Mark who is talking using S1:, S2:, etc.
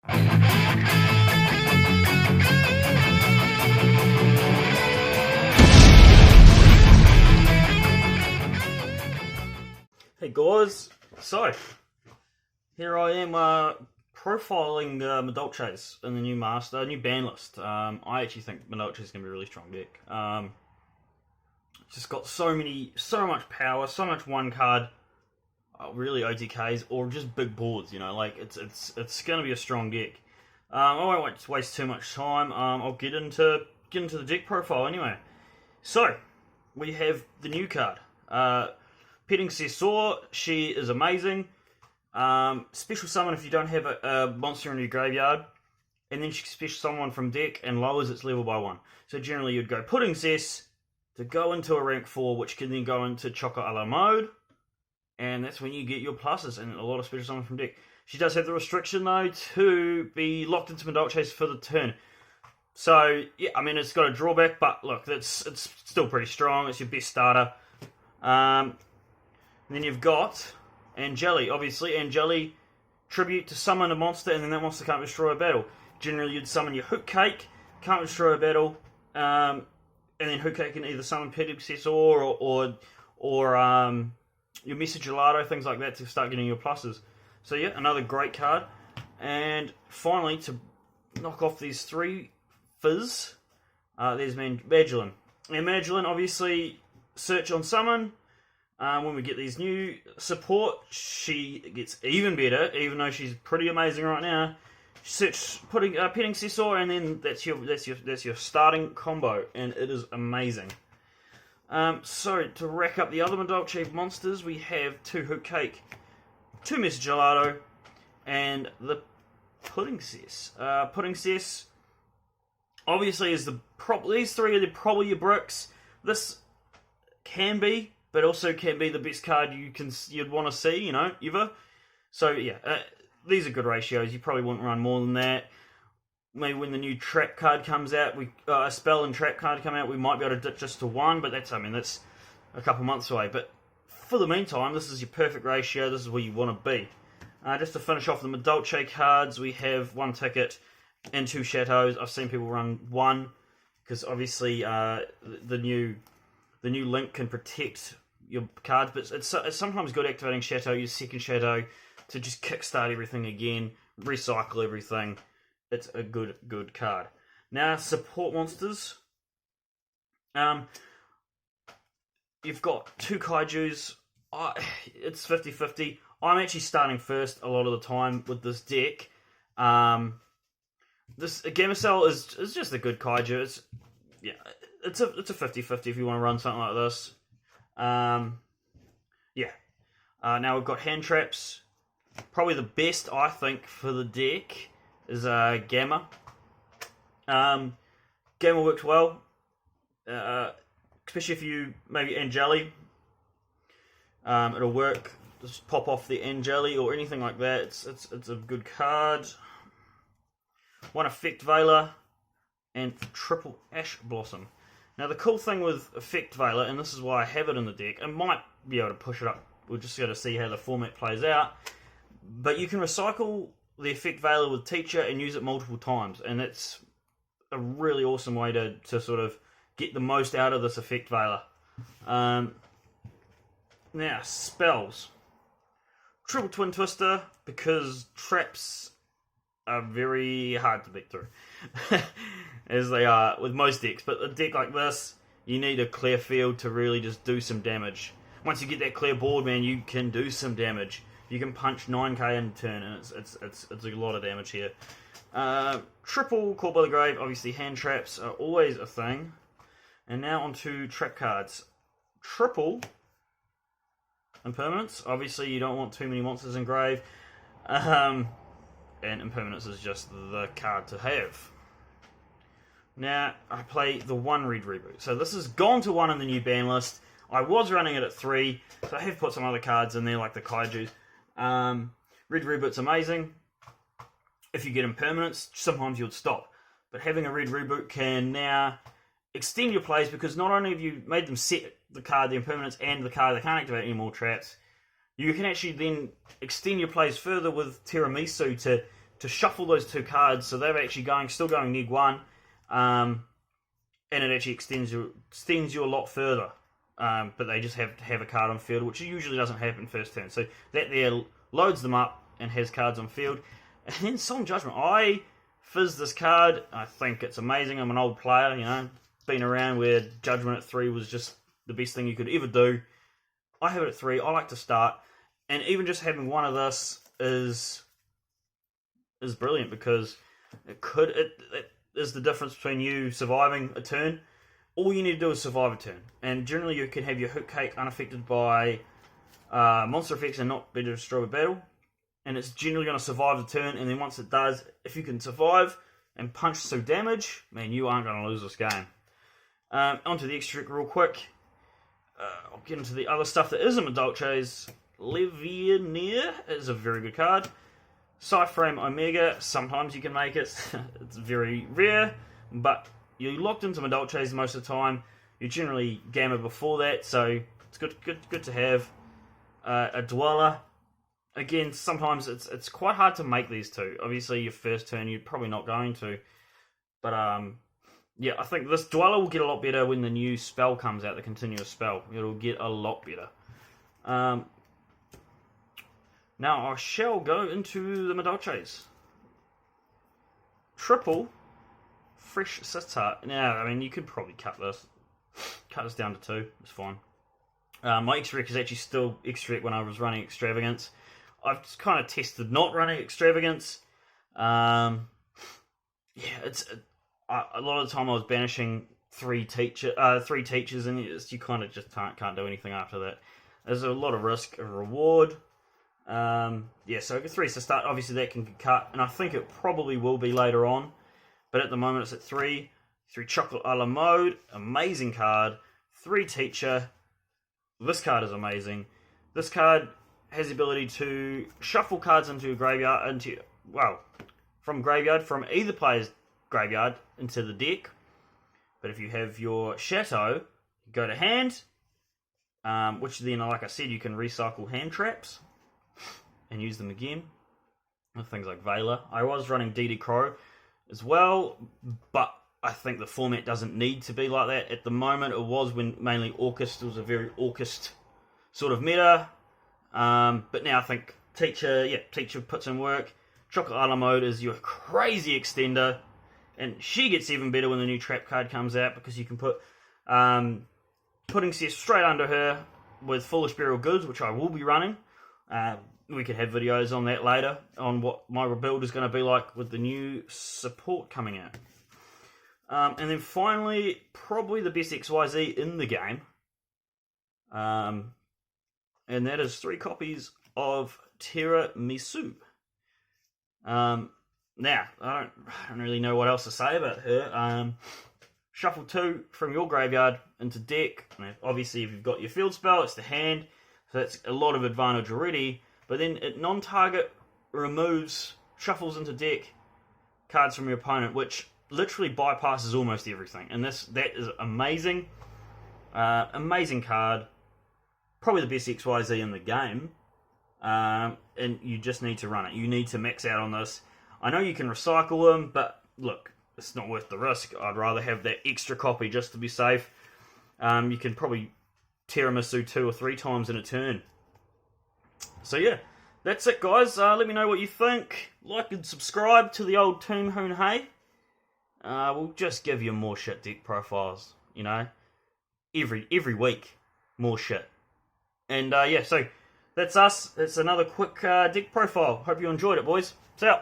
S1: Hey guys, so here I am profiling Madolches in the new new ban list. I actually think Madolche is going to be a really strong deck. Just got so much power, so much one card, really OTKs or just big boards. Like it's going to be a strong deck. I won't waste too much time. I'll get into the deck profile anyway. So we have the new card. Petting Cesar, she is amazing. Special summon if you don't have a monster in your graveyard, and then she can special summon from deck and lowers its level by 1. So generally you'd go Pudding Cess to go into a rank 4, which can then go into Choco a la mode, and that's when you get your pluses and a lot of special summon from deck. She does have the restriction though to be locked into Madolche for the turn. So yeah, I mean it's got a drawback, but look, it's still pretty strong. It's your best starter. And then you've got Angeli. Obviously, Angeli, tribute to summon a monster, and then that monster can't destroy a battle. Generally, you'd summon your Hoot Cake, can't destroy a battle, and then Hoot Cake can either summon Petting Cesar or your Message Gelato, things like that, to start getting your pluses. So yeah, another great card. And finally, to knock off these 3 fizz, there's Madolche. And Madolche, obviously, search on summon. When we get these new support, she gets even better, even though she's pretty amazing right now. Search Petting Cesar, and then that's your starting combo, and it is amazing. So to rack up the other Madolche monsters, we have 2 Hoot Cake, 2 Message Gelato, and the Pudding Cess. Pudding Cess obviously is these 3 are probably your bricks. This can be, but also can be the best card you'd want to see, ever. So yeah, these are good ratios. You probably wouldn't run more than that. Maybe when the new trap card comes out, a spell and trap card come out, we might be able to dip just to 1, but that's a couple months away. But for the meantime, this is your perfect ratio. This is where you want to be. Just to finish off the Madolche cards, we have 1 ticket and 2 chateaus. I've seen people run 1 because obviously the new link can protect your cards, but it's sometimes good activating Chateau, your second Chateau, to just kickstart everything again, recycle everything. It's a good card. Now, support monsters. You've got 2 Kaijus. It's 50-50. I'm actually starting first a lot of the time with this deck. This Gamacell is just a good Kaiju. It's a 50-50 if you want to run something like this. Now we've got hand traps. Probably the best, I think, for the deck is Gamma. Gamma works well, especially if you maybe Angeli. It'll work. Just pop off the Angeli or anything like that. It's a good card. 1 Effect Veiler and triple Ash Blossom. Now the cool thing with Effect Veiler, and this is why I have it in the deck, I might be able to push it up, we'll just got to see how the format plays out, but you can recycle the Effect Veiler with Teacher and use it multiple times, and it's a really awesome way to sort of get the most out of this Effect Veiler. Now, spells. Triple Twin Twister, because traps are very hard to beat through. As they are with most decks, but a deck like this, you need a clear field to really just do some damage. Once you get that clear board, man, you can do some damage. You can punch 9k in a turn, and it's a lot of damage here. Triple Call by the Grave, obviously hand traps are always a thing. And now onto trap cards. Triple Impermanence, obviously you don't want too many monsters in grave. And Impermanence is just the card to have. Now, I play the 1 Red Reboot. So this has gone to 1 in the new ban list. I was running it at 3, so I have put some other cards in there, like the Kaijus. Red Reboot's amazing. If you get Impermanence, sometimes you'll stop. But having a Red Reboot can now extend your plays, because not only have you made them set the card, the Impermanence, and the card that can't activate any more traps, you can actually then extend your plays further with Tiramisu to to shuffle those 2 cards, so they're actually still going neg 1, and it actually extends you a lot further. But they just have to have a card on field, which usually doesn't happen first turn. So that there loads them up and has cards on field. And then Solemn Judgment. I fizz this card. I think it's amazing. I'm an old player, you know, been around where Judgment at 3 was just the best thing you could ever do. I have it at 3. I like to start. And even just having one of this is brilliant, because it is the difference between you surviving a turn. All you need to do is survive a turn. And generally you can have your Hook Cake unaffected by monster effects and not be destroyed with battle. And it's generally going to survive the turn, and then once it does, if you can survive and punch through damage, man, you aren't going to lose this game. Onto the extra trick real quick. I'll get into the other stuff that isn't Madolche's. Levianeer is a very good card. Cyframe Omega, sometimes you can make it. It's very rare, but you're locked into Madolche's most of the time. You generally Gamma before that, so it's good to have. A Dweller. Again, sometimes it's quite hard to make these 2. Obviously, your first turn, you're probably not going to. But, yeah, I think this Dweller will get a lot better when the new spell comes out, the continuous spell. It'll get a lot better. Now, I shall go into the Madolche's. Triple Fresh Sitar. Now, I mean, you could probably cut this. Cut this down to 2. It's fine. My X-Rec is actually still X-Rec when I was running Extravagance. I've just kind of tested not running Extravagance. Yeah, it's a lot of the time I was banishing 3 teachers, and you kind of just can't do anything after that. There's a lot of risk, a reward. Yeah, so 3 is to start. Obviously, that can get cut, and I think it probably will be later on. But at the moment, it's at 3. 3 Chocolate a la Mode, amazing card. 3 Teacher. This card is amazing. This card has the ability to shuffle cards into your graveyard, from graveyard, from either player's graveyard into the deck. But if you have your Chateau, go to hand, which then, like I said, you can recycle hand traps and use them again with things like Veiler. I was running DD Crow as well, but I think the format doesn't need to be like that. At the moment, it was when mainly Orcust was a very Orcust sort of meta. But now I think Teacher puts in work. Chocolate a la Mode is your crazy extender, and she gets even better when the new trap card comes out, because you can put Pudding Cess straight under her with Foolish Burial Goods, which I will be running. We could have videos on that later, on what my rebuild is going to be like with the new support coming out. And then finally, probably the best XYZ in the game. And that is 3 copies of Tiramisu. Now, I don't really know what else to say about her. Shuffle 2 from your graveyard into deck. And obviously, if you've got your field spell, it's the hand. So that's a lot of advantage already. But then it non-target shuffles into deck cards from your opponent, which literally bypasses almost everything. And that is amazing. Amazing card. Probably the best XYZ in the game. And you just need to run it. You need to max out on this. I know you can recycle them, but look, it's not worth the risk. I'd rather have that extra copy just to be safe. You can probably Tiramisu 2 or 3 times in a turn. So yeah, that's it, guys. Let me know what you think. Like and subscribe to the old Team Hoon Hey. We'll just give you more shit deck profiles, you know, every week, more shit. And yeah, so that's us. It's another quick deck profile. Hope you enjoyed it, boys. See ya.